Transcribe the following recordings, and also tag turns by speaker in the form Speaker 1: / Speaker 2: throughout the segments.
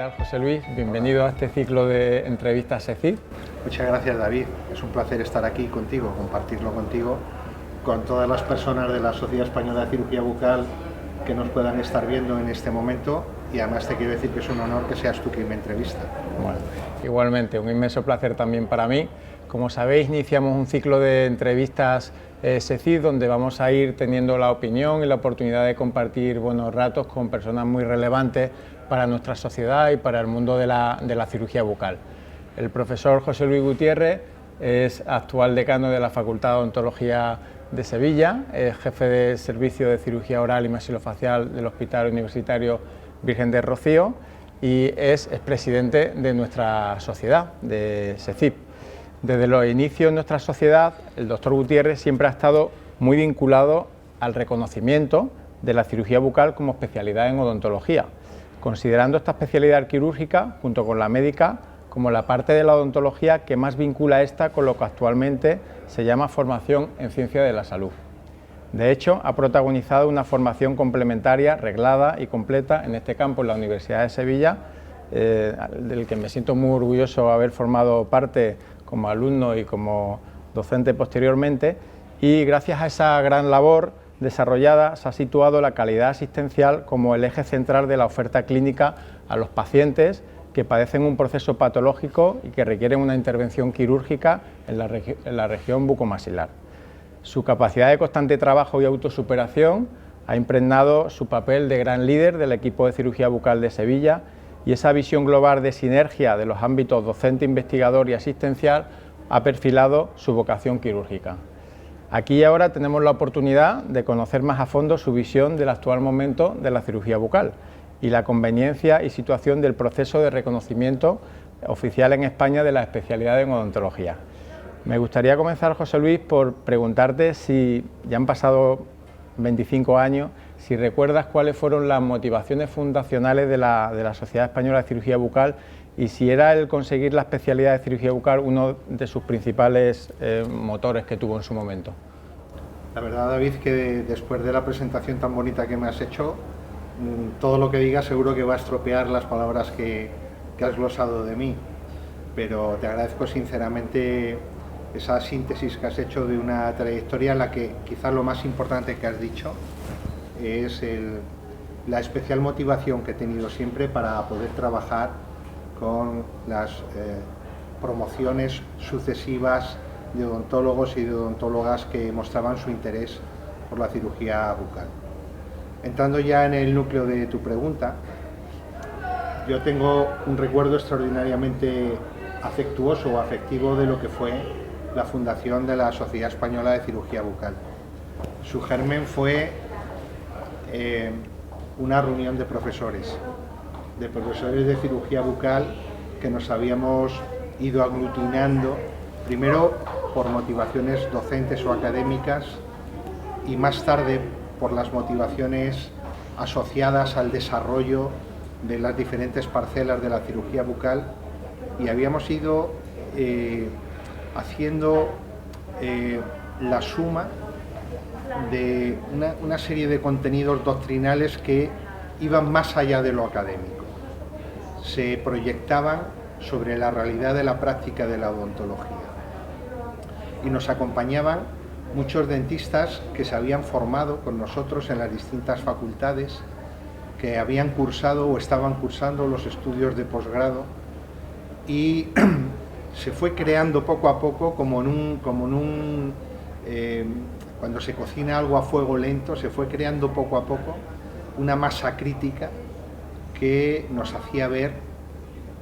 Speaker 1: tal, José Luis? Bienvenido a este ciclo de entrevistas SECID.
Speaker 2: Muchas gracias, David. Es un placer estar aquí contigo, compartirlo contigo, con todas las personas de la Sociedad Española de Cirugía Bucal que nos puedan estar viendo en este momento, y además te quiero decir que es un honor que seas tú quien me entrevista.
Speaker 1: Bueno, igualmente, un inmenso placer también para mí. Como sabéis, iniciamos un ciclo de entrevistas SECID donde vamos a ir teniendo la opinión y la oportunidad de compartir buenos ratos con personas muy relevantes para nuestra sociedad y para el mundo de la cirugía bucal. El profesor José Luis Gutiérrez es actual decano de la Facultad de Odontología de Sevilla, es jefe de servicio de cirugía oral y maxilofacial del Hospital Universitario Virgen del Rocío y es presidente de nuestra sociedad, de SECID. Desde los inicios de nuestra sociedad, el doctor Gutiérrez siempre ha estado muy vinculado al reconocimiento de la cirugía bucal como especialidad en odontología, considerando esta especialidad quirúrgica, junto con la médica, como la parte de la odontología que más vincula esta con lo que actualmente se llama formación en ciencia de la salud. De hecho, ha protagonizado una formación complementaria, reglada y completa en este campo en la Universidad de Sevilla, del que me siento muy orgulloso haber formado parte como alumno y como docente posteriormente, y gracias a esa gran labor desarrollada se ha situado la calidad asistencial como el eje central de la oferta clínica a los pacientes que padecen un proceso patológico y que requieren una intervención quirúrgica en la región bucomaxilar. Su capacidad de constante trabajo y autosuperación ha impregnado su papel de gran líder del equipo de cirugía bucal de Sevilla, y esa visión global de sinergia de los ámbitos docente, investigador y asistencial ha perfilado su vocación quirúrgica. Aquí y ahora tenemos la oportunidad de conocer más a fondo su visión del actual momento de la cirugía bucal y la conveniencia y situación del proceso de reconocimiento oficial en España de la especialidad en odontología. Me gustaría comenzar, José Luis, por preguntarte si ya han pasado 25 años, si recuerdas cuáles fueron las motivaciones fundacionales de la Sociedad Española de Cirugía Bucal y si era el conseguir la especialidad de cirugía bucal uno de sus principales motores que tuvo en su momento.
Speaker 2: La verdad, David, que después de la presentación tan bonita que me has hecho, todo lo que digas seguro que va a estropear las palabras que has glosado de mí, pero te agradezco sinceramente esa síntesis que has hecho de una trayectoria en la que quizás lo más importante que has dicho es la especial motivación que he tenido siempre para poder trabajar con las promociones sucesivas de odontólogos y de odontólogas que mostraban su interés por la cirugía bucal. Entrando ya en el núcleo de tu pregunta, yo tengo un recuerdo extraordinariamente afectuoso o afectivo de lo que fue la fundación de la Sociedad Española de Cirugía Bucal. Su germen fue una reunión de profesores de cirugía bucal que nos habíamos ido aglutinando, primero por motivaciones docentes o académicas y más tarde por las motivaciones asociadas al desarrollo de las diferentes parcelas de la cirugía bucal, y habíamos ido haciendo la suma de una serie de contenidos doctrinales que iban más allá de lo académico, se proyectaban sobre la realidad de la práctica de la odontología, y nos acompañaban muchos dentistas que se habían formado con nosotros en las distintas facultades, que habían cursado o estaban cursando los estudios de posgrado, y se fue creando poco a poco, cuando se cocina algo a fuego lento, se fue creando poco a poco una masa crítica que nos hacía ver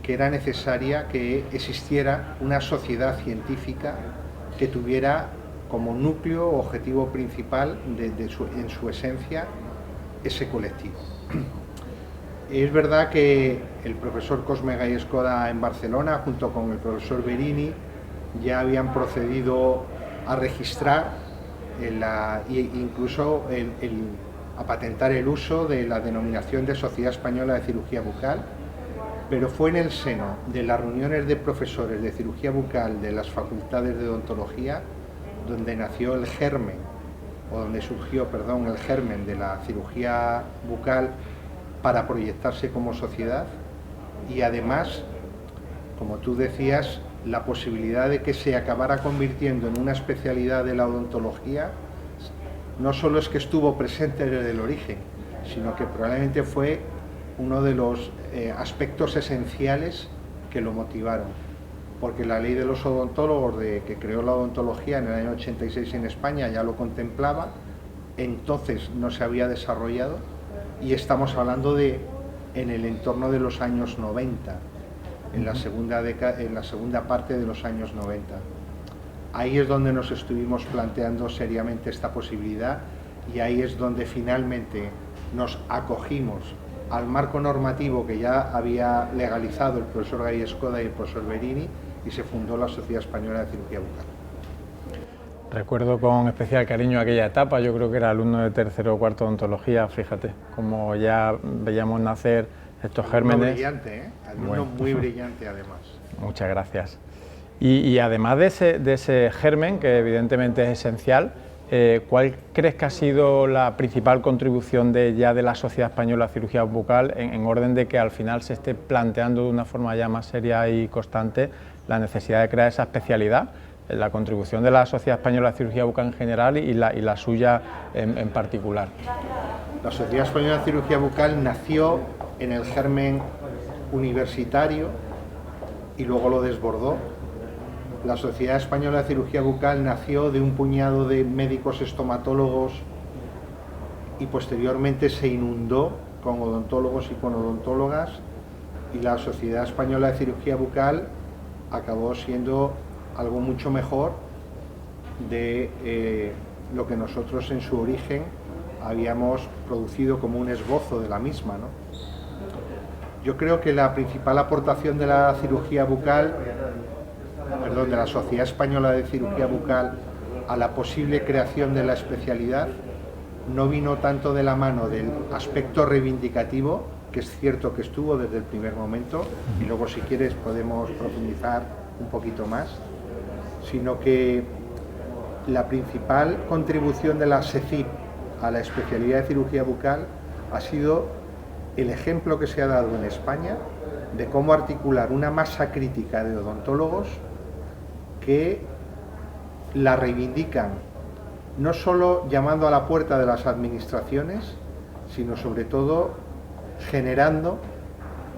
Speaker 2: que era necesaria que existiera una sociedad científica que tuviera como núcleo o objetivo principal en su esencia ese colectivo. Es verdad que el profesor Cosme Gallescoda en Barcelona, junto con el profesor Berini, ya habían procedido a registrar incluso a patentar el uso de la denominación de Sociedad Española de Cirugía Bucal, pero fue en el seno de las reuniones de profesores de cirugía bucal de las facultades de odontología donde nació el germen, o donde surgió, perdón, el germen de la cirugía bucal para proyectarse como sociedad, y además, como tú decías, la posibilidad de que se acabara convirtiendo en una especialidad de la odontología no solo es que estuvo presente desde el origen, sino que probablemente fue uno de los aspectos esenciales que lo motivaron, porque la ley de los odontólogos que creó la odontología en el año 86 en España ya lo contemplaba, entonces no se había desarrollado, y estamos hablando de en el entorno de los años 90, en la segunda parte de los años 90. Ahí es donde nos estuvimos planteando seriamente esta posibilidad, y ahí es donde finalmente nos acogimos al marco normativo que ya había legalizado el profesor Gallescoda y el profesor Verini, y se fundó la Sociedad Española de Cirugía Bucal.
Speaker 1: Recuerdo con especial cariño aquella etapa. Yo creo que era alumno de tercero o cuarto de odontología, fíjate, como ya veíamos nacer estos gérmenes.
Speaker 2: Muy brillante, ¿eh? Alumno bueno, muy brillante además.
Speaker 1: Muchas gracias. Y además de ese germen, que evidentemente es esencial, ¿cuál crees que ha sido la principal contribución de la Sociedad Española de Cirugía Bucal en orden de que al final se esté planteando de una forma ya más seria y constante la necesidad de crear esa especialidad? La contribución de la Sociedad Española de Cirugía Bucal en general y la suya en particular.
Speaker 2: La Sociedad Española de Cirugía Bucal nació en el germen universitario y luego lo desbordó. La Sociedad Española de Cirugía Bucal nació de un puñado de médicos estomatólogos y posteriormente se inundó con odontólogos y con odontólogas, y la Sociedad Española de Cirugía Bucal acabó siendo algo mucho mejor de lo que nosotros en su origen habíamos producido como un esbozo de la misma, ¿no? Yo creo que la principal aportación de la cirugía bucal, de la Sociedad Española de Cirugía Bucal a la posible creación de la especialidad no vino tanto de la mano del aspecto reivindicativo, que es cierto que estuvo desde el primer momento, y luego si quieres podemos profundizar un poquito más, sino que la principal contribución de la SECIB a la especialidad de cirugía bucal ha sido el ejemplo que se ha dado en España de cómo articular una masa crítica de odontólogos que la reivindican, no solo llamando a la puerta de las administraciones, sino sobre todo generando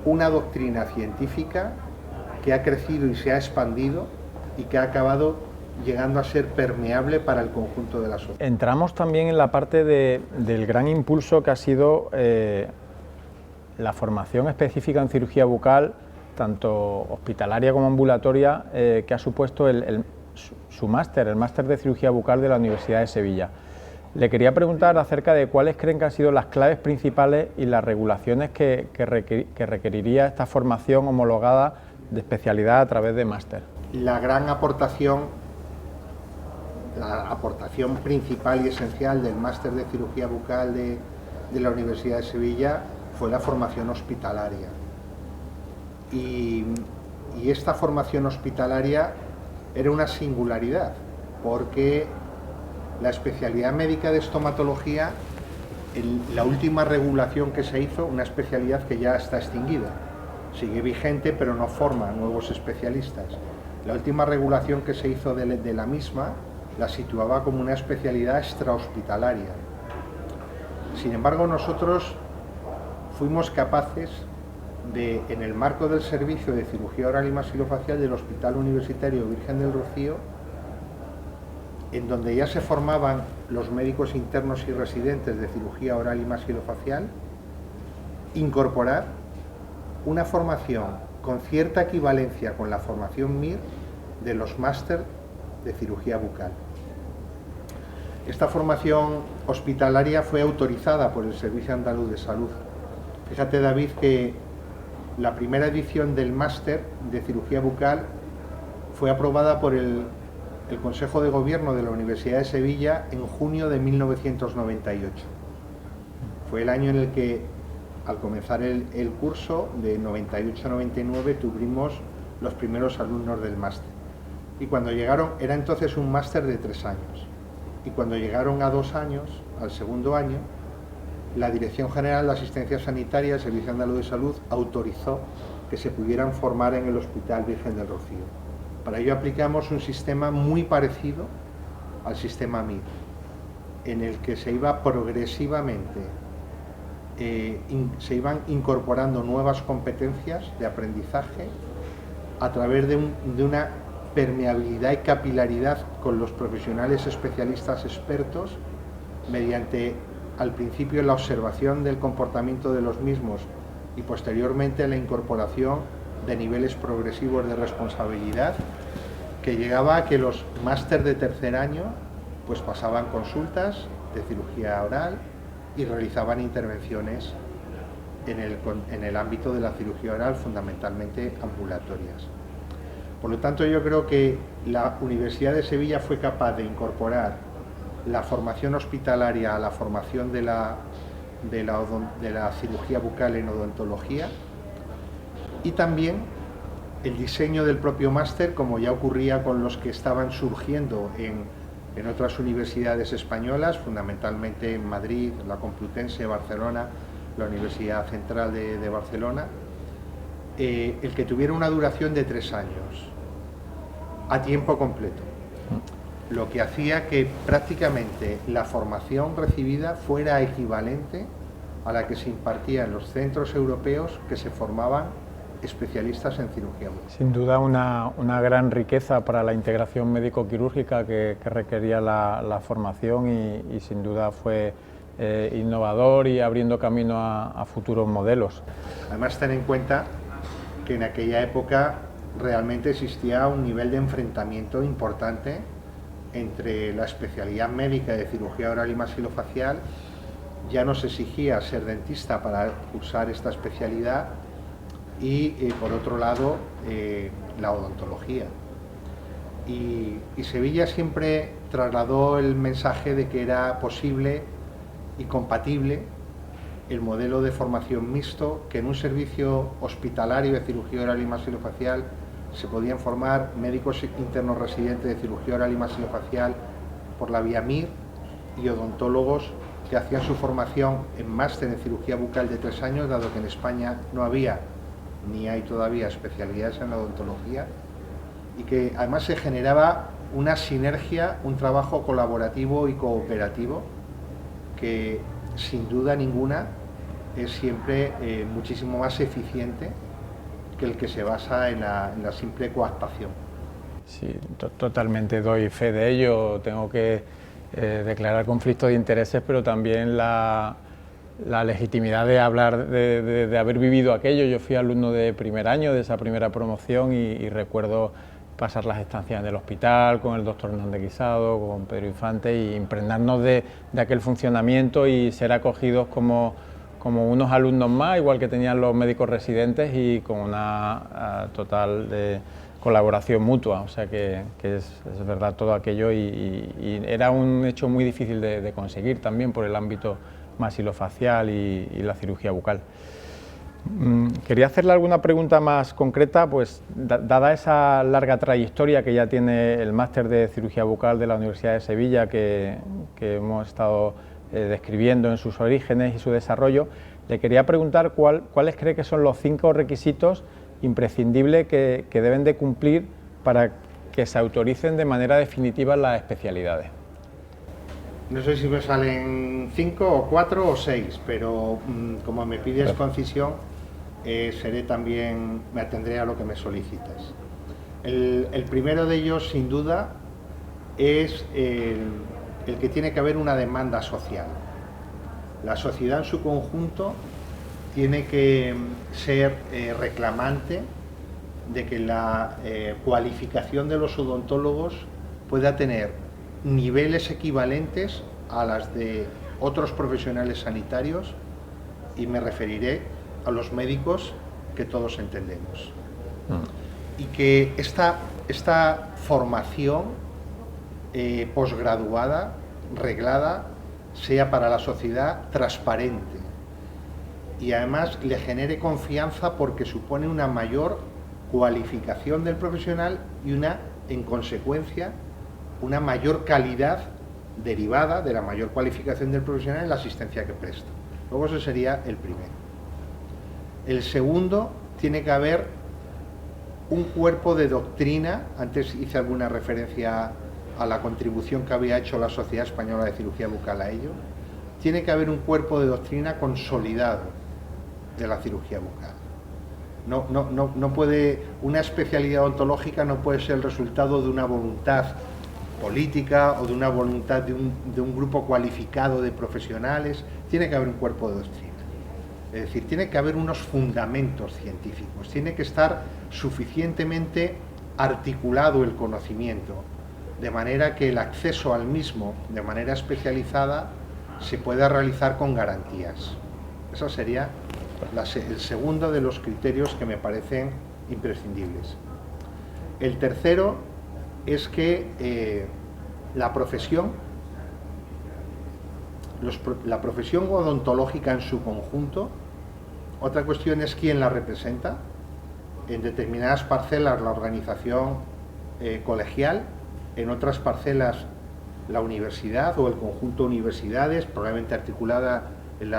Speaker 2: una doctrina científica que ha crecido y se ha expandido y que ha acabado llegando a ser permeable para el conjunto de la sociedad.
Speaker 1: Entramos también en la parte del gran impulso que ha sido la formación específica en cirugía bucal, tanto hospitalaria como ambulatoria, que ha supuesto su máster, el máster de cirugía bucal de la Universidad de Sevilla. Le quería preguntar acerca de cuáles creen que han sido las claves principales y las regulaciones que requeriría esta formación homologada de especialidad a través de máster.
Speaker 2: La gran aportación, la aportación principal y esencial del máster de cirugía bucal de la Universidad de Sevilla fue la formación hospitalaria. Y esta formación hospitalaria era una singularidad, porque la especialidad médica de estomatología, la última regulación que se hizo, una especialidad que ya está extinguida, sigue vigente pero no forma nuevos especialistas. La última regulación que se hizo de la misma la situaba como una especialidad extrahospitalaria. Sin embargo, nosotros fuimos capaces de, en el marco del servicio de cirugía oral y maxilofacial del Hospital Universitario Virgen del Rocío, en donde ya se formaban los médicos internos y residentes de cirugía oral y maxilofacial, incorporar una formación con cierta equivalencia con la formación MIR de los máster de cirugía bucal. Esta formación hospitalaria fue autorizada por el Servicio Andaluz de Salud. Fíjate, David, que la primera edición del máster de cirugía bucal fue aprobada por el Consejo de Gobierno de la Universidad de Sevilla en junio de 1998. Fue el año en el que, al comenzar el curso de 98-99, tuvimos los primeros alumnos del máster. Y cuando llegaron, era entonces un máster de 3 años. Y cuando llegaron a 2 años, al segundo año, la Dirección General de Asistencia Sanitaria del Servicio Andaluz de Salud autorizó que se pudieran formar en el Hospital Virgen del Rocío. Para ello aplicamos un sistema muy parecido al sistema MIR, en el que se iba progresivamente, se iban incorporando nuevas competencias de aprendizaje a través de una permeabilidad y capilaridad con los profesionales especialistas expertos, mediante al principio la observación del comportamiento de los mismos y posteriormente la incorporación de niveles progresivos de responsabilidad, que llegaba a que los máster de tercer año pues pasaban consultas de cirugía oral y realizaban intervenciones en el ámbito de la cirugía oral, fundamentalmente ambulatorias. Por lo tanto, yo creo que la Universidad de Sevilla fue capaz de incorporar la formación hospitalaria a la formación de la cirugía bucal en odontología, y también el diseño del propio máster, como ya ocurría con los que estaban surgiendo en otras universidades españolas, fundamentalmente en Madrid, la Complutense, Barcelona, la Universidad Central de Barcelona, el que tuviera una duración de 3 años, a tiempo completo, lo que hacía que prácticamente la formación recibida fuera equivalente a la que se impartía en los centros europeos que se formaban especialistas en cirugía bucal.
Speaker 1: Sin duda una gran riqueza para la integración médico-quirúrgica que requería la formación y sin duda fue innovador y abriendo camino a futuros modelos.
Speaker 2: Además, ten en cuenta que en aquella época realmente existía un nivel de enfrentamiento importante entre la especialidad médica de cirugía oral y maxilofacial. Ya no se exigía ser dentista para cursar esta especialidad, y por otro lado la odontología. Y Sevilla siempre trasladó el mensaje de que era posible y compatible el modelo de formación mixto, que en un servicio hospitalario de cirugía oral y maxilofacial se podían formar médicos internos residentes de cirugía oral y maxilofacial por la vía MIR, y odontólogos que hacían su formación en máster en cirugía bucal de 3 años, dado que en España no había ni hay todavía especialidades en la odontología, y que además se generaba una sinergia, un trabajo colaborativo y cooperativo que sin duda ninguna es siempre muchísimo más eficiente que el que se basa en la simple coaptación.
Speaker 1: Sí, totalmente doy fe de ello. Tengo que declarar conflictos de intereses, pero también la legitimidad de hablar de haber vivido aquello. Yo fui alumno de primer año de esa primera promoción y recuerdo pasar las estancias en el hospital con el doctor Hernández Guisado, con Pedro Infante, y impregnarnos de aquel funcionamiento y ser acogidos como unos alumnos más, igual que tenían los médicos residentes, y con una total de colaboración mutua. O sea que es verdad todo aquello, y era un hecho muy difícil de conseguir también por el ámbito maxilofacial y la cirugía bucal. Quería hacerle alguna pregunta más concreta, pues dada esa larga trayectoria que ya tiene el máster de cirugía bucal de la Universidad de Sevilla, que hemos estado describiendo en sus orígenes y su desarrollo, le quería preguntar cuáles cree que son los 5 requisitos imprescindibles que deben de cumplir para que se autoricen de manera definitiva las especialidades.
Speaker 2: No sé si me salen 5 o 4 o 6, pero como me pides concisión, me atendré a lo que me solicitas. El primero de ellos, sin duda, es el que tiene que haber una demanda social. La sociedad en su conjunto tiene que ser reclamante de que la cualificación de los odontólogos pueda tener niveles equivalentes a las de otros profesionales sanitarios, y me referiré a los médicos que todos entendemos. Y que esta formación posgraduada, reglada, sea para la sociedad transparente y además le genere confianza, porque supone una mayor cualificación del profesional y en consecuencia, una mayor calidad derivada de la mayor cualificación del profesional en la asistencia que presta. Luego ese sería el primero. El segundo tiene que haber un cuerpo de doctrina. Antes hice alguna referencia a la contribución que había hecho la Sociedad Española de Cirugía Bucal a ello. Tiene que haber un cuerpo de doctrina consolidado de la cirugía bucal. No puede, una especialidad odontológica no puede ser el resultado de una voluntad política o de una voluntad de un grupo cualificado de profesionales. Tiene que haber un cuerpo de doctrina. Es decir, tiene que haber unos fundamentos científicos, tiene que estar suficientemente articulado el conocimiento, de manera que el acceso al mismo, de manera especializada, se pueda realizar con garantías. Eso sería el segundo de los criterios que me parecen imprescindibles. El tercero es que la profesión odontológica en su conjunto, otra cuestión es quién la representa. En determinadas parcelas la organización colegial, en otras parcelas la universidad o el conjunto de universidades, probablemente articulada en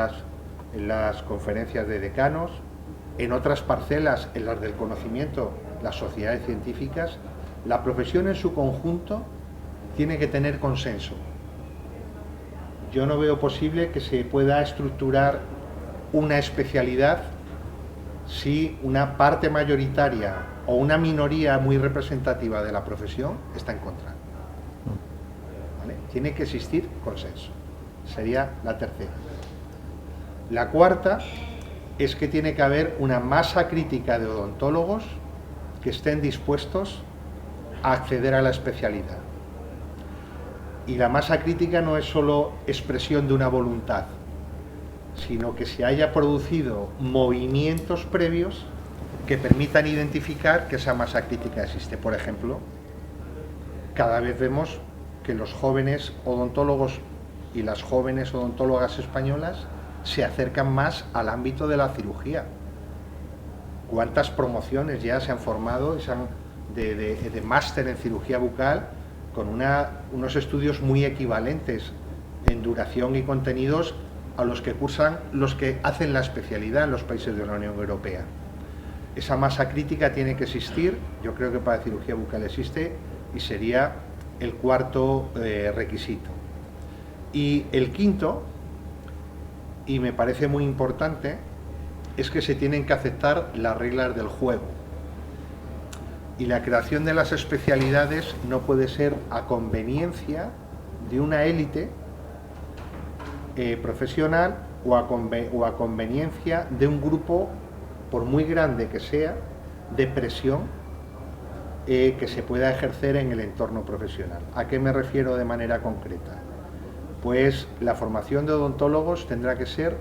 Speaker 2: las conferencias de decanos, en otras parcelas, en las del conocimiento, las sociedades científicas. La profesión en su conjunto tiene que tener consenso. Yo no veo posible que se pueda estructurar una especialidad si una parte mayoritaria o una minoría muy representativa de la profesión está en contra. ¿Vale? Tiene que existir consenso. Sería la tercera. La cuarta es que tiene que haber una masa crítica de odontólogos que estén dispuestos a acceder a la especialidad. Y la masa crítica no es solo expresión de una voluntad, sino que se haya producido movimientos previos que permitan identificar que esa masa crítica existe. Por ejemplo, cada vez vemos que los jóvenes odontólogos y las jóvenes odontólogas españolas se acercan más al ámbito de la cirugía. ¿Cuántas promociones ya se han formado de máster en cirugía bucal con unos estudios muy equivalentes en duración y contenidos a los que cursan los que hacen la especialidad en los países de la Unión Europea? Esa masa crítica tiene que existir. Yo creo que para cirugía bucal existe y sería el cuarto requisito. Y el quinto, y me parece muy importante, es que se tienen que aceptar las reglas del juego. Y la creación de las especialidades no puede ser a conveniencia de una élite profesional o a conveniencia de un grupo, por muy grande que sea, de presión que se pueda ejercer en el entorno profesional. ¿A qué me refiero de manera concreta? Pues la formación de odontólogos tendrá que ser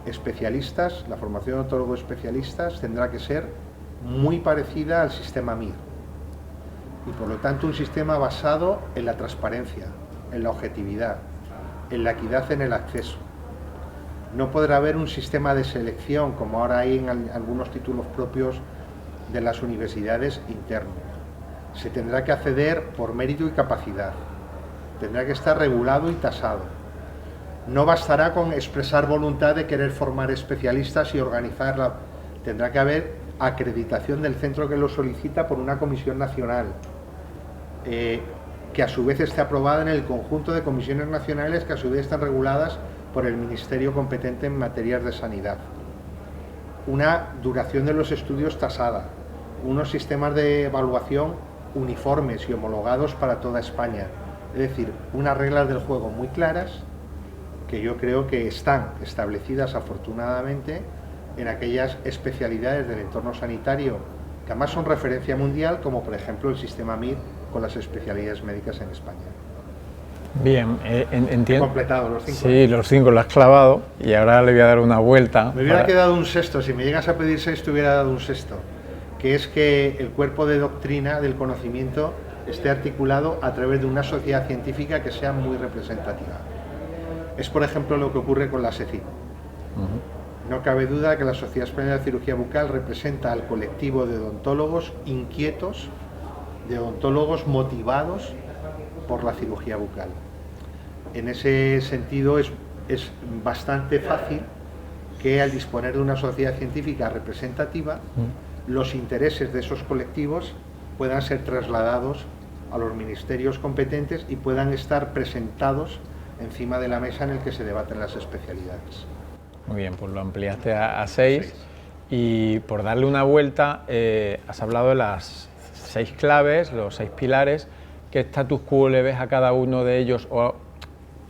Speaker 2: especialistas, la formación de odontólogos especialistas tendrá que ser muy parecida al sistema MIR y por lo tanto un sistema basado en la transparencia, en la objetividad, en la equidad en el acceso. No podrá haber un sistema de selección como ahora hay en algunos títulos propios de las universidades internos. Se tendrá que acceder por mérito y capacidad. Tendrá que estar regulado y tasado. No bastará con expresar voluntad de querer formar especialistas y organizarla. Tendrá que haber acreditación del centro que lo solicita por una comisión nacional, que a su vez esté aprobada en el conjunto de comisiones nacionales que a su vez están reguladas por el Ministerio competente en materias de sanidad. Una duración de los estudios tasada, unos sistemas de evaluación uniformes y homologados para toda España. Es decir, unas reglas del juego muy claras que yo creo que están establecidas afortunadamente en aquellas especialidades del entorno sanitario que además son referencia mundial, como por ejemplo el sistema MIR con las especialidades médicas en España.
Speaker 1: Bien, entiendo.
Speaker 2: He completado los 5.
Speaker 1: Sí, los 5 lo has clavado y ahora le voy a dar una vuelta.
Speaker 2: Me hubiera quedado un sexto, si me llegas a pedir 6 te hubiera dado un sexto, que es que el cuerpo de doctrina del conocimiento esté articulado a través de una sociedad científica que sea muy representativa. Es por ejemplo lo que ocurre con la SECI. No cabe duda que la Sociedad Española de Cirugía Bucal representa al colectivo de odontólogos inquietos, de odontólogos motivados por la cirugía bucal. En ese sentido es bastante fácil que al disponer de una sociedad científica representativa, los intereses de esos colectivos puedan ser trasladados a los ministerios competentes y puedan estar presentados encima de la mesa en el que se debaten las especialidades.
Speaker 1: Muy bien, pues lo ampliaste a 6 y por darle una vuelta has hablado de las 6 claves, los 6 pilares. ¿Qué status quo le ves a cada uno de ellos? ¿O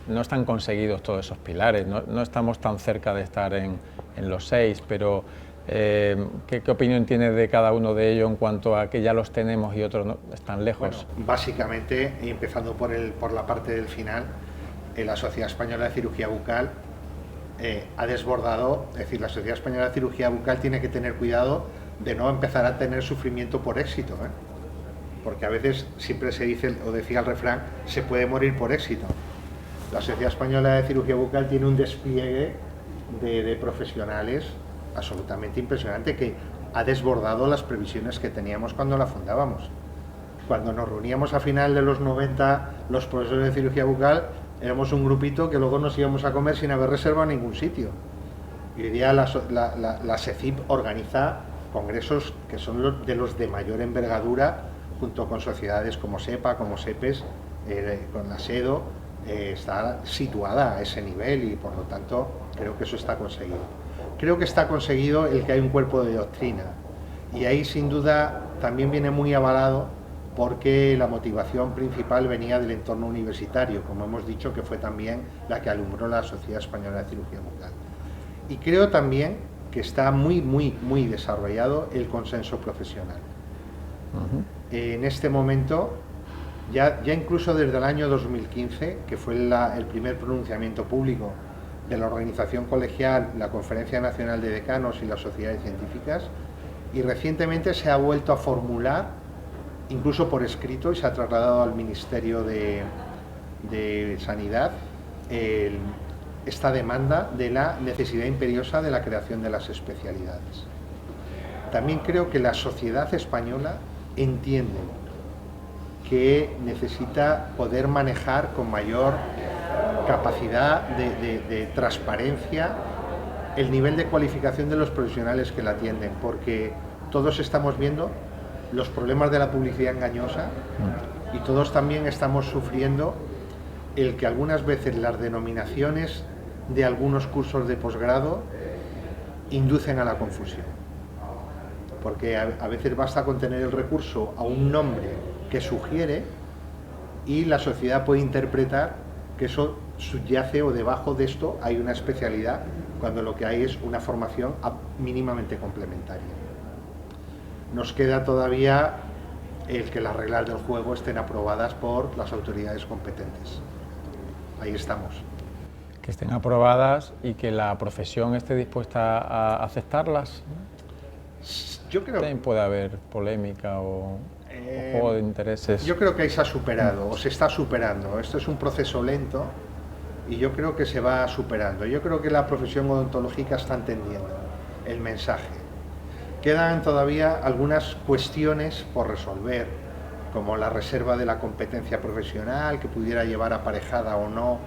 Speaker 1: no están conseguidos todos esos pilares? No estamos tan cerca de estar en los 6, pero ¿qué opinión tienes de cada uno de ellos en cuanto a que ya los tenemos y otros no, están lejos?
Speaker 2: Bueno, básicamente, y empezando por la parte del final, la Sociedad Española de Cirugía Bucal ha desbordado, es decir, la Sociedad Española de Cirugía Bucal tiene que tener cuidado de no empezar a tener sufrimiento por éxito, porque a veces siempre se dice, o decía el refrán, se puede morir por éxito. La Sociedad Española de Cirugía Bucal tiene un despliegue de profesionales absolutamente impresionante que ha desbordado las previsiones que teníamos cuando la fundábamos. Cuando nos reuníamos a final de los 90 los profesores de cirugía bucal, éramos un grupito que luego nos íbamos a comer sin haber reservado ningún sitio. Y hoy día la SECIP organiza congresos que son de los de mayor envergadura, junto con sociedades como SEPA, como SEPES, con la SEDO, está situada a ese nivel y por lo tanto creo que eso está conseguido. Creo que está conseguido el que hay un cuerpo de doctrina y ahí sin duda también viene muy avalado porque la motivación principal venía del entorno universitario, como hemos dicho, que fue también la que alumbró la Sociedad Española de Cirugía Bucal. Y creo también que está muy desarrollado el consenso profesional. En este momento, ya incluso desde el año 2015, que fue el primer pronunciamiento público de la organización colegial, la Conferencia Nacional de Decanos y las Sociedades Científicas, y recientemente se ha vuelto a formular, incluso por escrito, y se ha trasladado al Ministerio de Sanidad, esta demanda de la necesidad imperiosa de la creación de las especialidades. También creo que la sociedad española entiende que necesita poder manejar con mayor capacidad de transparencia el nivel de cualificación de los profesionales que la atienden, porque todos estamos viendo los problemas de la publicidad engañosa y todos también estamos sufriendo el que algunas veces las denominaciones de algunos cursos de posgrado inducen a la confusión, porque a veces basta con tener el recurso a un nombre que sugiere y la sociedad puede interpretar que eso subyace o debajo de esto hay una especialidad, cuando lo que hay es una formación mínimamente complementaria. Nos queda todavía el que las reglas del juego estén aprobadas por las autoridades competentes. Ahí estamos.
Speaker 1: Que estén aprobadas y que la profesión esté dispuesta a aceptarlas.
Speaker 2: Yo creo
Speaker 1: también puede haber polémica o juego de intereses.
Speaker 2: Yo creo que ahí se ha superado o se está superando. Esto es un proceso lento y yo creo que se va superando. Yo creo que la profesión odontológica está entendiendo el mensaje. Quedan todavía algunas cuestiones por resolver, como la reserva de la competencia profesional, que pudiera llevar aparejada o no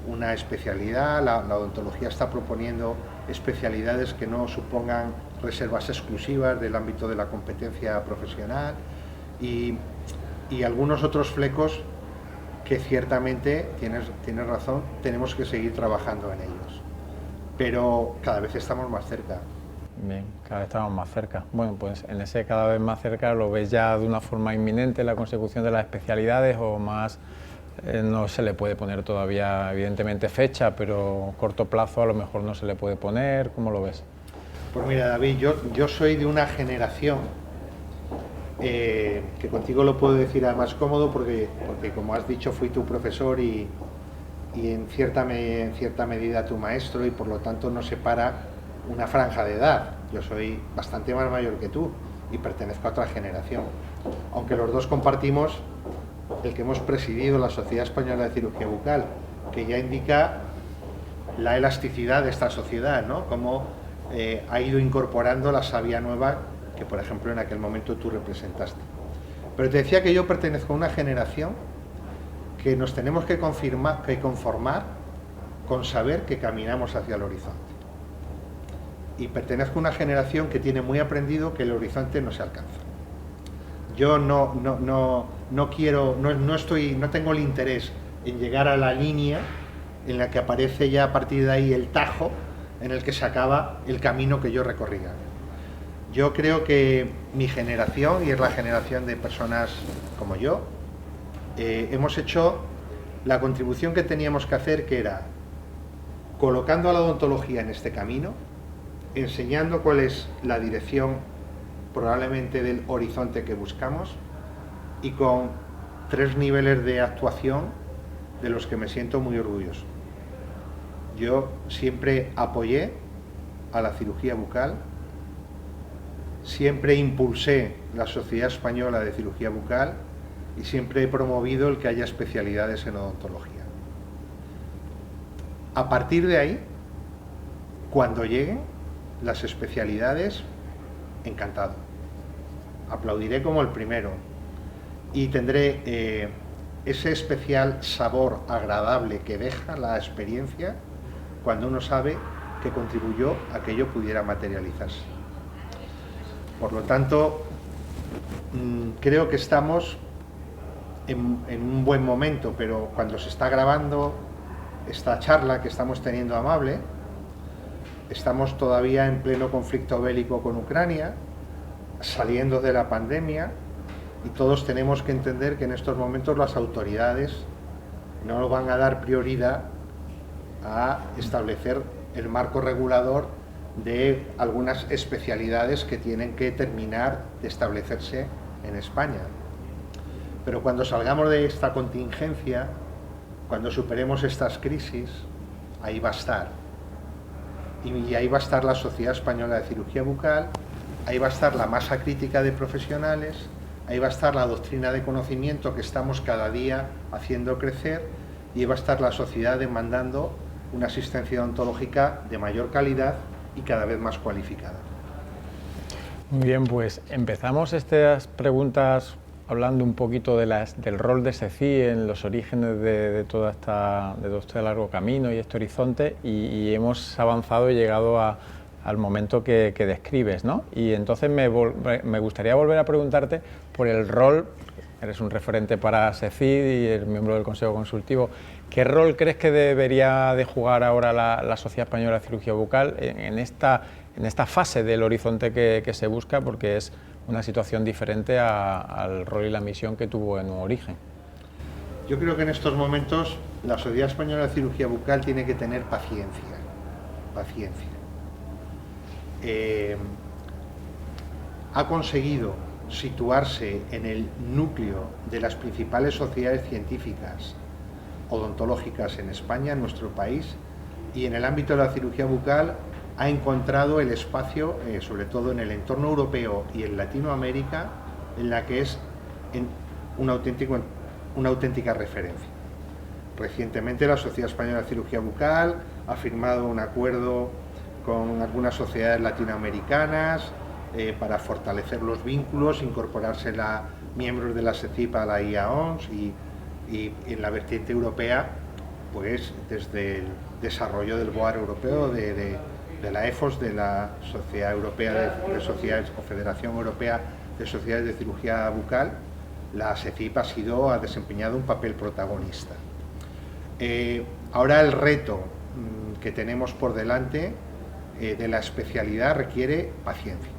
Speaker 2: una especialidad. La odontología está proponiendo especialidades que no supongan reservas exclusivas del ámbito de la competencia profesional y algunos otros flecos que ciertamente, tienes razón, tenemos que seguir trabajando en ellos. Pero cada vez estamos más cerca.
Speaker 1: Bien, cada vez estamos más cerca. Bueno, pues en ese cada vez más cerca, ¿lo ves ya de una forma inminente la consecución de las especialidades o más no se le puede poner todavía, evidentemente, fecha, pero corto plazo a lo mejor no se le puede poner? ¿Cómo lo ves?
Speaker 2: Pues mira, David, yo soy de una generación que contigo lo puedo decir además cómodo porque como has dicho fui tu profesor y en cierta medida tu maestro y por lo tanto nos separa una franja de edad. Yo soy bastante más mayor que tú y pertenezco a otra generación, aunque los dos compartimos el que hemos presidido la Sociedad Española de Cirugía Bucal, que ya indica la elasticidad de esta sociedad, ¿no? Cómo ha ido incorporando la savia nueva que, por ejemplo, en aquel momento tú representaste. Pero te decía que yo pertenezco a una generación que nos tenemos que conformar con saber que caminamos hacia el horizonte. y pertenezco a una generación que tiene muy aprendido que el horizonte no se alcanza. Yo no quiero, no tengo el interés en llegar a la línea en la que aparece ya a partir de ahí el tajo en el que se acaba el camino que yo recorría. Yo creo que mi generación, y es la generación de personas como yo, hemos hecho la contribución que teníamos que hacer, que era colocando a la odontología en este camino, enseñando cuál es la dirección probablemente del horizonte que buscamos, y con 3 niveles de actuación de los que me siento muy orgulloso. Yo siempre apoyé a la cirugía bucal, siempre impulsé la Sociedad Española de Cirugía Bucal y siempre he promovido el que haya especialidades en odontología. A partir de ahí, cuando lleguen las especialidades, encantado. Aplaudiré como el primero y tendré ese especial sabor agradable que deja la experiencia cuando uno sabe que contribuyó a que ello pudiera materializarse. Por lo tanto, creo que estamos en un buen momento, pero cuando se está grabando esta charla que estamos teniendo amable, estamos todavía en pleno conflicto bélico con Ucrania, saliendo de la pandemia, y todos tenemos que entender que en estos momentos las autoridades no van a dar prioridad a establecer el marco regulador de algunas especialidades que tienen que terminar de establecerse en España. Pero cuando salgamos de esta contingencia, cuando superemos estas crisis, ahí va a estar. Y ahí va a estar la Sociedad Española de Cirugía Bucal, ahí va a estar la masa crítica de profesionales, ahí va a estar la doctrina de conocimiento que estamos cada día haciendo crecer, y ahí va a estar la sociedad demandando una asistencia odontológica de mayor calidad y cada vez más cualificada.
Speaker 1: Muy bien, pues empezamos estas preguntas hablando un poquito del rol de SECI en los orígenes de todo este largo camino y este horizonte, y hemos avanzado y llegado al momento que describes, ¿no? Y entonces me gustaría volver a preguntarte por el rol. Eres un referente para SECI y eres miembro del Consejo Consultivo. ¿Qué rol crees que debería de jugar ahora la Sociedad Española de Cirugía Bucal en esta fase del horizonte que se busca? Porque es una situación diferente al rol y la misión que tuvo en un origen.
Speaker 2: Yo creo que en estos momentos la Sociedad Española de Cirugía Bucal tiene que tener paciencia. Ha conseguido situarse en el núcleo de las principales sociedades científicas odontológicas en España, en nuestro país, y en el ámbito de la cirugía bucal ha encontrado el espacio, sobre todo en el entorno europeo y en Latinoamérica, en la que es una auténtica referencia. Recientemente la Sociedad Española de Cirugía Bucal ha firmado un acuerdo con algunas sociedades latinoamericanas para fortalecer los vínculos, incorporarse miembros de la SECIP a la IAOMS, y en la vertiente europea, pues desde el desarrollo del BOAR europeo, de la EFOS, de la Sociedad Europea de Sociedades o Federación Europea de Sociedades de Cirugía Bucal, la SECIP ha desempeñado un papel protagonista. Ahora el reto que tenemos por delante de la especialidad requiere paciencia.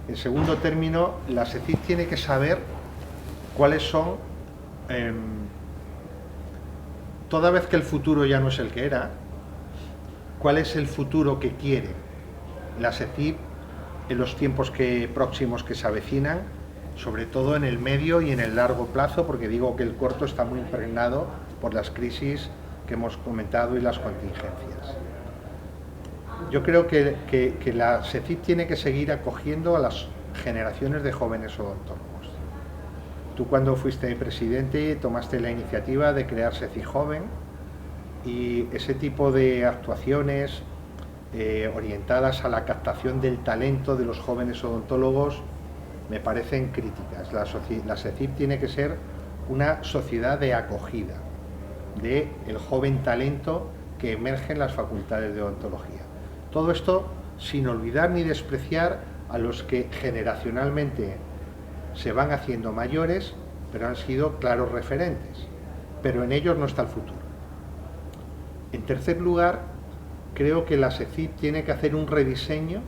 Speaker 2: En segundo término, la SECIP tiene que saber cuáles son, toda vez que el futuro ya no es el que era, cuál es el futuro que quiere la SECIP en los tiempos próximos que se avecinan, sobre todo en el medio y en el largo plazo, porque digo que el corto está muy impregnado por las crisis que hemos comentado y las contingencias. Yo creo que la SECIP tiene que seguir acogiendo a las generaciones de jóvenes odontólogos. Tú, cuando fuiste presidente, tomaste la iniciativa de crear SECI Joven, y ese tipo de actuaciones orientadas a la captación del talento de los jóvenes odontólogos me parecen críticas. La SECIP tiene que ser una sociedad de acogida del joven talento que emerge en las facultades de odontología. Todo esto sin olvidar ni despreciar a los que generacionalmente se van haciendo mayores, pero han sido claros referentes, pero en ellos no está el futuro. En tercer lugar, creo que la SECIP tiene que hacer un rediseño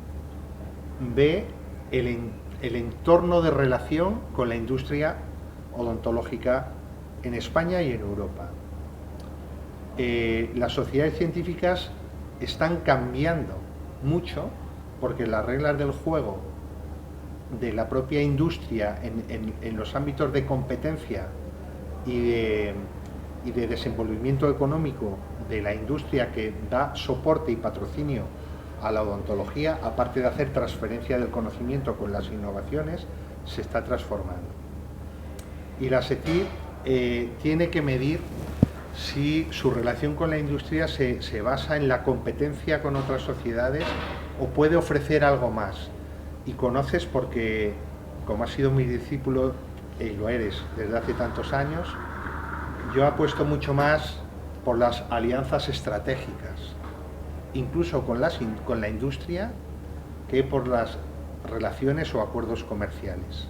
Speaker 2: de el entorno de relación con la industria odontológica en España y en Europa. Las sociedades científicas están cambiando mucho porque las reglas del juego de la propia industria en los ámbitos de competencia y de desenvolvimiento económico de la industria que da soporte y patrocinio a la odontología, aparte de hacer transferencia del conocimiento con las innovaciones, se está transformando. Y la SECIP tiene que medir si su relación con la industria se basa en la competencia con otras sociedades o puede ofrecer algo más. Y conoces porque, como has sido mi discípulo, y lo eres desde hace tantos años, yo apuesto mucho más por las alianzas estratégicas, incluso con la industria, que por las relaciones o acuerdos comerciales.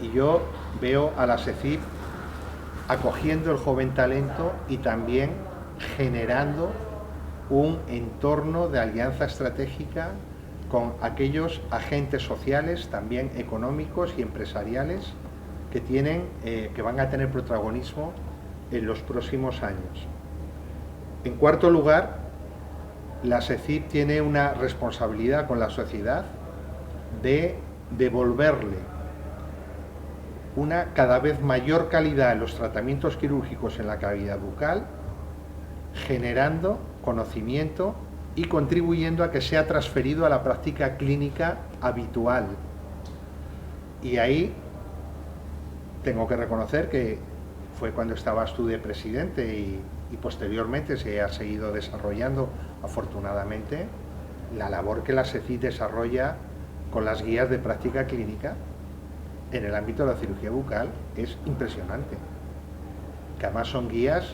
Speaker 2: Y yo veo a la SECIP acogiendo el joven talento y también generando un entorno de alianza estratégica con aquellos agentes sociales, también económicos y empresariales, que van a tener protagonismo en los próximos años. En cuarto lugar, la SECIP tiene una responsabilidad con la sociedad de devolverle una cada vez mayor calidad en los tratamientos quirúrgicos en la cavidad bucal, generando conocimiento y contribuyendo a que sea transferido a la práctica clínica habitual. Y ahí tengo que reconocer que fue cuando estabas tú de presidente y posteriormente se ha seguido desarrollando, afortunadamente, la labor que la SECIP desarrolla con las guías de práctica clínica en el ámbito de la cirugía bucal es impresionante, que además son guías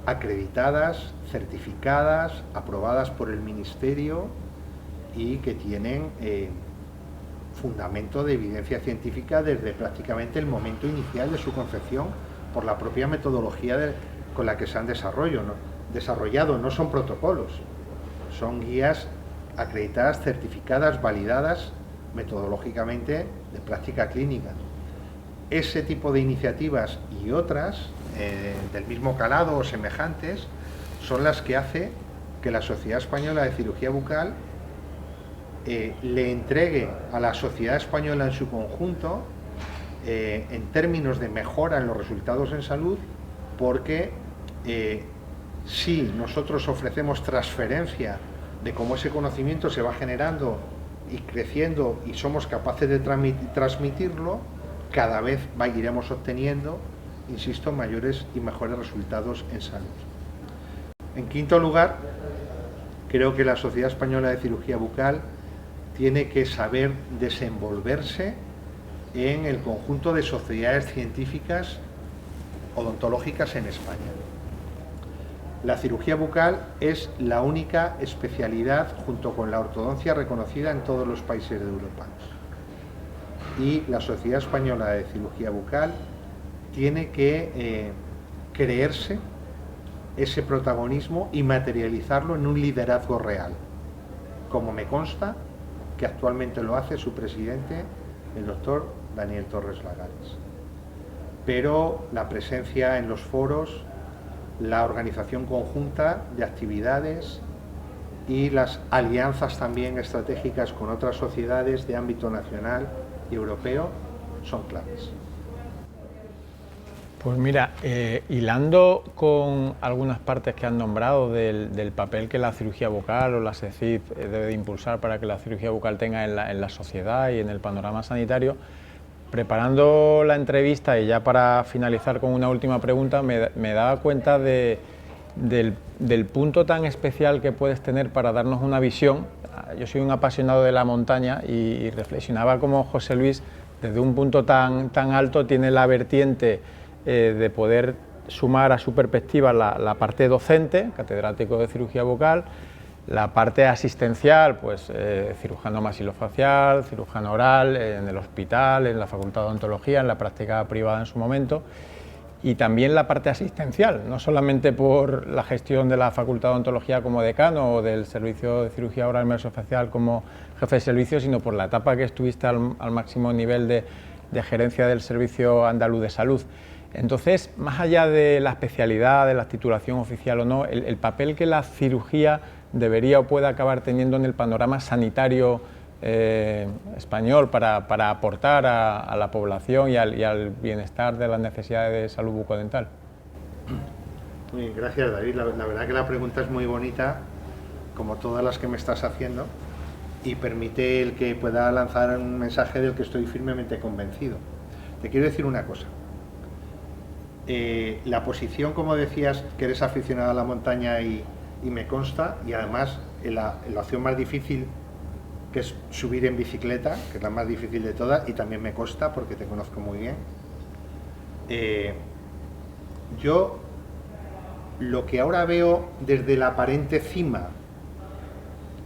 Speaker 2: acreditadas, certificadas, aprobadas por el Ministerio y que tienen fundamento de evidencia científica desde prácticamente el momento inicial de su concepción por la propia metodología con la que se han desarrollado. No son protocolos, son guías acreditadas, certificadas, validadas metodológicamente de práctica clínica. Ese tipo de iniciativas y otras del mismo calado o semejantes son las que hace que la Sociedad Española de Cirugía Bucal le entregue a la sociedad española en su conjunto en términos de mejora en los resultados en salud, porque si nosotros ofrecemos transferencia de cómo ese conocimiento se va generando y creciendo y somos capaces de transmitirlo, cada vez iremos obteniendo, insisto, mayores y mejores resultados en salud. En quinto lugar, creo que la Sociedad Española de Cirugía Bucal tiene que saber desenvolverse en el conjunto de sociedades científicas odontológicas en España. La cirugía bucal es la única especialidad, junto con la ortodoncia, reconocida en todos los países de Europa. Y la Sociedad Española de Cirugía Bucal tiene que creerse ese protagonismo y materializarlo en un liderazgo real, como me consta que actualmente lo hace su presidente, el doctor Daniel Torres Lagares. Pero la presencia en los foros, la organización conjunta de actividades y las alianzas también estratégicas con otras sociedades de ámbito nacional y europeo son claves.
Speaker 1: Pues mira, hilando con algunas partes que han nombrado del papel que la cirugía bucal o la SECIP debe de impulsar para que la cirugía bucal tenga en la sociedad y en el panorama sanitario, preparando la entrevista y ya para finalizar con una última pregunta, me daba cuenta del punto tan especial que puedes tener para darnos una visión. Yo soy un apasionado de la montaña y reflexionaba cómo José Luis, desde un punto tan alto, tiene la vertiente de poder sumar a su perspectiva la parte docente, catedrático de cirugía bucal, La parte asistencial, pues cirujano maxilofacial, cirujano oral, en el hospital, en la Facultad de Odontología, en la práctica privada en su momento, y también la parte asistencial, no solamente por la gestión de la Facultad de Odontología como decano o del Servicio de Cirugía Oral Maxilofacial como jefe de servicio, sino por la etapa que estuviste al máximo nivel de gerencia del Servicio Andaluz de Salud. Entonces, más allá de la especialidad, de la titulación oficial o no, el papel que la cirugía debería o puede acabar teniendo en el panorama sanitario español para aportar a la población y al bienestar de las necesidades de salud bucodental.
Speaker 2: Muy bien, gracias, David. La verdad que la pregunta es muy bonita, como todas las que me estás haciendo, y permite el que pueda lanzar un mensaje del que estoy firmemente convencido. Te quiero decir una cosa. La posición, como decías, que eres aficionado a la montaña y me consta, y además la opción más difícil, que es subir en bicicleta, que es la más difícil de todas, y también me consta porque te conozco muy bien. Yo lo que ahora veo desde la aparente cima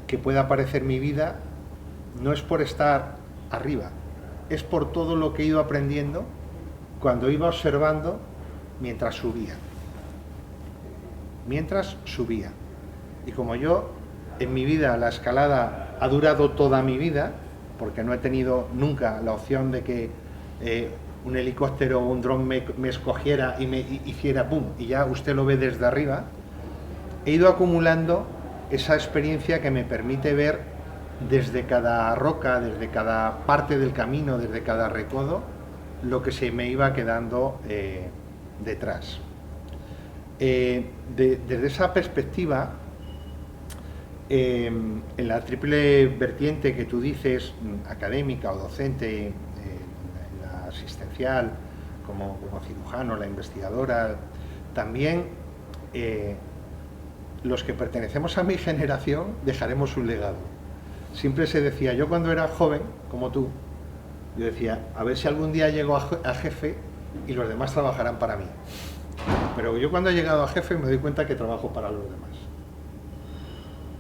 Speaker 2: que pueda parecer mi vida, no es por estar arriba, es por todo lo que he ido aprendiendo cuando iba observando mientras subía. Y como yo, en mi vida, la escalada ha durado toda mi vida, porque no he tenido nunca la opción de que un helicóptero o un dron me escogiera y me hiciera pum, y ya usted lo ve desde arriba, he ido acumulando esa experiencia que me permite ver desde cada roca, desde cada parte del camino, desde cada recodo, lo que se me iba quedando detrás. Desde esa perspectiva, en la triple vertiente que tú dices, académica o docente, la asistencial, como cirujano, la investigadora, también los que pertenecemos a mi generación dejaremos un legado. Siempre se decía, yo cuando era joven, como tú, yo decía, a ver si algún día llego a jefe y los demás trabajarán para mí. Pero yo cuando he llegado a jefe me doy cuenta que trabajo para los demás.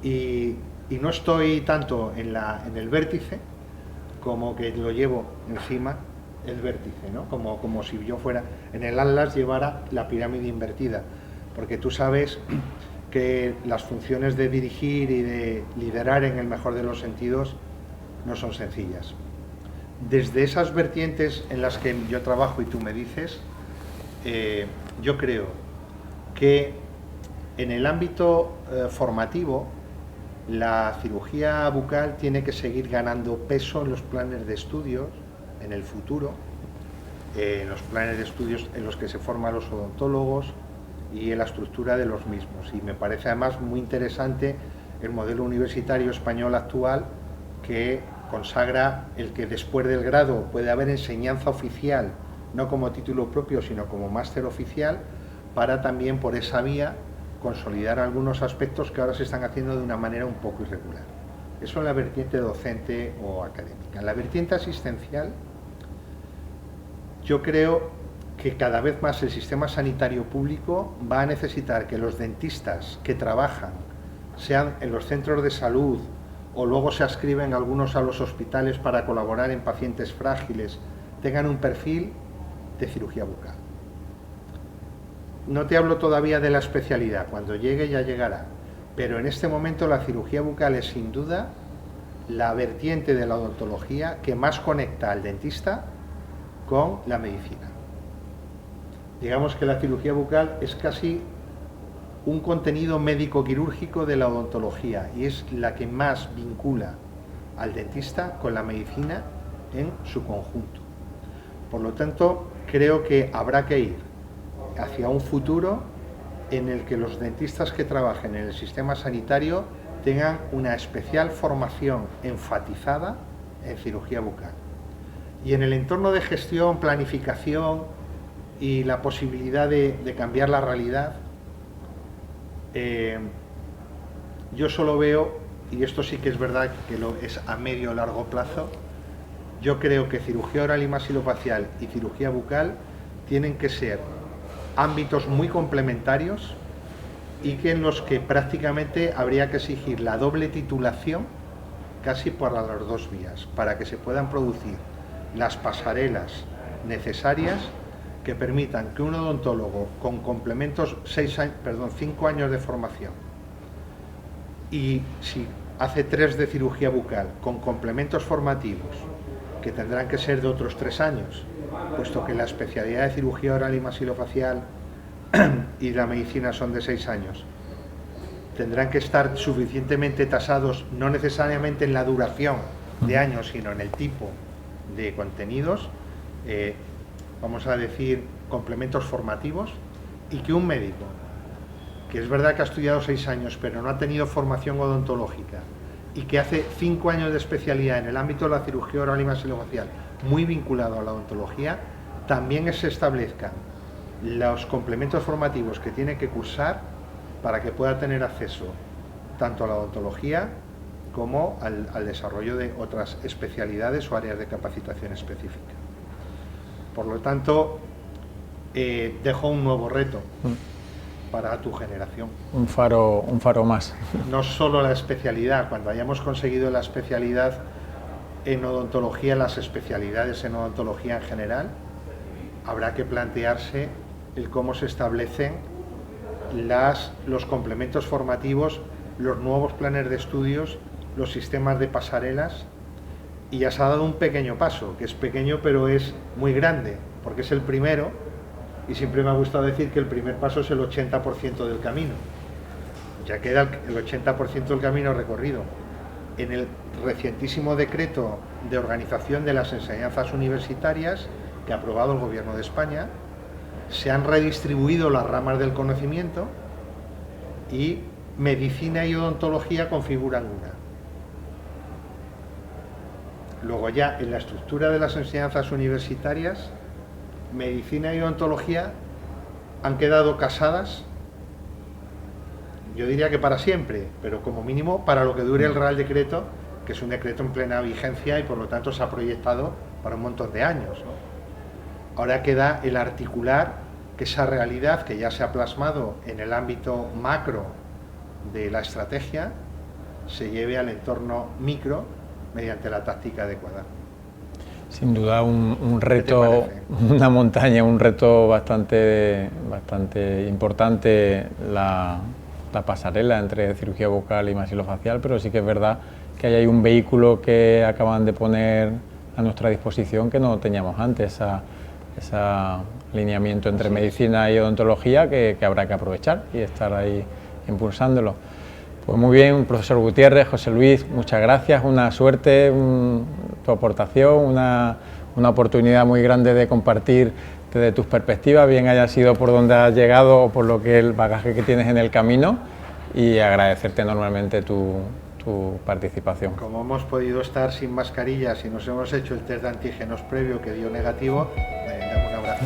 Speaker 2: Y no estoy tanto en el vértice como que lo llevo encima el vértice, ¿no? Como si yo fuera, en el Atlas llevara la pirámide invertida, porque tú sabes que las funciones de dirigir y de liderar en el mejor de los sentidos no son sencillas. Desde esas vertientes en las que yo trabajo y tú me dices, yo creo que en el ámbito formativo la cirugía bucal tiene que seguir ganando peso en los planes de estudios en el futuro, en los planes de estudios en los que se forman los odontólogos y en la estructura de los mismos. Y me parece además muy interesante el modelo universitario español actual, que consagra el que después del grado puede haber enseñanza oficial, no como título propio, sino como máster oficial, para también por esa vía consolidar algunos aspectos que ahora se están haciendo de una manera un poco irregular. Eso en la vertiente docente o académica. En la vertiente asistencial, yo creo que cada vez más el sistema sanitario público va a necesitar que los dentistas que trabajan, sean en los centros de salud o luego se adscriben algunos a los hospitales para colaborar en pacientes frágiles, tengan un perfil de cirugía bucal. No te hablo todavía de la especialidad, cuando llegue ya llegará, pero en este momento la cirugía bucal es sin duda la vertiente de la odontología que más conecta al dentista con la medicina. Digamos que la cirugía bucal es casi un contenido médico-quirúrgico de la odontología y es la que más vincula al dentista con la medicina en su conjunto. Por lo tanto, creo que habrá que ir hacia un futuro en el que los dentistas que trabajen en el sistema sanitario tengan una especial formación enfatizada en cirugía bucal. Y en el entorno de gestión, planificación y la posibilidad de cambiar la realidad, yo solo veo, y esto sí que es verdad que es a medio o largo plazo, yo creo que cirugía oral y maxilofacial y cirugía bucal tienen que ser ámbitos muy complementarios y que en los que prácticamente habría que exigir la doble titulación casi por las dos vías, para que se puedan producir las pasarelas necesarias que permitan que un odontólogo con complementos 5 años de formación, y si hace 3 de cirugía bucal con complementos formativos que tendrán que ser de otros 3 años, puesto que la especialidad de cirugía oral y maxilofacial y la medicina son de 6 años, tendrán que estar suficientemente tasados, no necesariamente en la duración de años, sino en el tipo de contenidos, vamos a decir, complementos formativos, y que un médico, que es verdad que ha estudiado 6 años, pero no ha tenido formación odontológica, y que hace 5 años de especialidad en el ámbito de la cirugía oral y maxilofacial, muy vinculado a la odontología, también se establezcan los complementos formativos que tiene que cursar para que pueda tener acceso tanto a la odontología como al desarrollo de otras especialidades o áreas de capacitación específica. Por lo tanto, dejo un nuevo reto para tu generación.
Speaker 1: Un faro más.
Speaker 2: No solo la especialidad, cuando hayamos conseguido la especialidad en odontología, las especialidades en odontología en general, habrá que plantearse el cómo se establecen los complementos formativos, los nuevos planes de estudios, los sistemas de pasarelas, y ya se ha dado un pequeño paso, que es pequeño pero es muy grande, porque es el primero, y siempre me ha gustado decir que el primer paso es el 80% del camino, ya queda el 80% del camino recorrido. En el recientísimo decreto de organización de las enseñanzas universitarias que ha aprobado el Gobierno de España, se han redistribuido las ramas del conocimiento y medicina y odontología configuran una. Luego ya en la estructura de las enseñanzas universitarias, medicina y odontología han quedado casadas, yo diría que para siempre, pero como mínimo para lo que dure el Real Decreto, que es un decreto en plena vigencia y por lo tanto se ha proyectado para un montón de años, ¿no? Ahora queda el articular que esa realidad que ya se ha plasmado en el ámbito macro de la estrategia se lleve al entorno micro mediante la táctica adecuada.
Speaker 1: Sin duda un reto, una montaña, un reto bastante importante la pasarela entre cirugía bucal y maxilofacial, pero sí que es verdad que hay un vehículo que acaban de poner a nuestra disposición que no teníamos antes, ese alineamiento entre medicina y odontología que habrá que aprovechar y estar ahí impulsándolo. Pues muy bien, profesor Gutiérrez, José Luis, muchas gracias, una suerte, tu aportación, una oportunidad muy grande de compartir desde tus perspectivas, bien haya sido por donde has llegado o por lo que el bagaje que tienes en el camino, y agradecerte enormemente tu participación.
Speaker 2: Como hemos podido estar sin mascarillas y nos hemos hecho el test de antígenos previo que dio negativo, damos un abrazo.